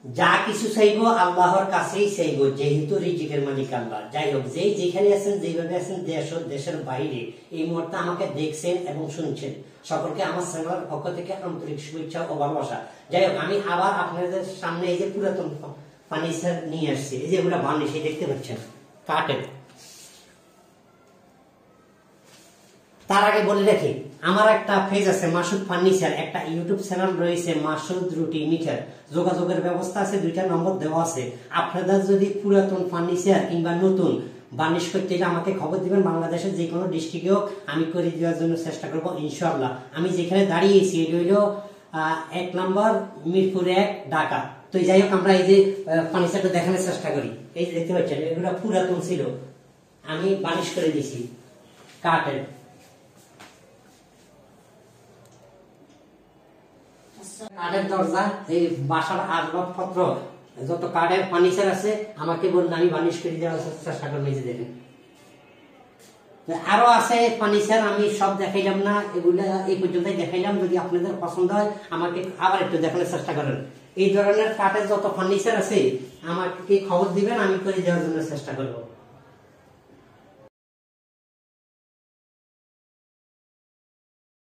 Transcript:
যা কিছু চাইবো আল্লাহর কাছেই চাইবো, যেহেতু রিজিকের মালিক আল্লাহ। যাই হোক, যেখানে আছেন, যেভাবে আছেন, দেশের বাইরে এই মুহূর্তে আমাকে দেখছেন এবং শুনছেন, সকলকে আমার চ্যানেলের পক্ষ থেকে আন্তরিক শুভেচ্ছা ও ভালোবাসা। যাই হোক, আমি আবার আপনাদের সামনে এই যে পুরাতন ফার্নিচার নিয়ে আসছি। এই যে এগুলো বার্নিশ দেখতে পাচ্ছেন, কাঠের। তার আগে বলে রাখি, আমার একটা পেজ আছে মাসুদ ফার্নিচার, একটা ইউটিউব চ্যানেল রয়েছে মাসুদ রুটি মিটার। যোগাযোগের ব্যবস্থা আছে, 2টা নম্বর দেওয়া আছে। আপনাদের যদি পুরাতন ফার্নিচার কিংবা নতুন বার্নিশ করতে হলে আমাকে খবর দিবেন। বাংলাদেশের যে কোনো ডিস্ট্রিক্টেও আমি করে দেওয়ার জন্য চেষ্টা করবো ইনশাআল্লাহ। আমি যেখানে দাঁড়িয়েছি এটা হইল 1 নম্বর মিরপুর 1, ঢাকা। তো যাই হোক, আমরা এই যে ফার্নিচারটা দেখানোর চেষ্টা করি। এই যে দেখতে পাচ্ছেন, এগুলো পুরাতন ছিল, আমি বার্নিশ করে দিয়েছি কাঠের। কাঠের দরজা, এই বাসার আসবাবপত্র, যত কাঠের ফার্নিচার আছে আমাকে বললে আমি বার্নিশ করে দেওয়ার চেষ্টা করবো। নিজে দেখেন, আরো আছে ফার্নিচার, আমি সব দেখাইলাম না, এগুলা এই পর্যন্তই দেখাইলাম। যদি আপনাদের পছন্দ হয় আমাকে আবার একটু দেখানোর চেষ্টা করেন। এই ধরনের কাঠের যত ফার্নিচার আছে আমাকে খবর দিবেন, আমি করে দেওয়ার জন্য চেষ্টা করবো।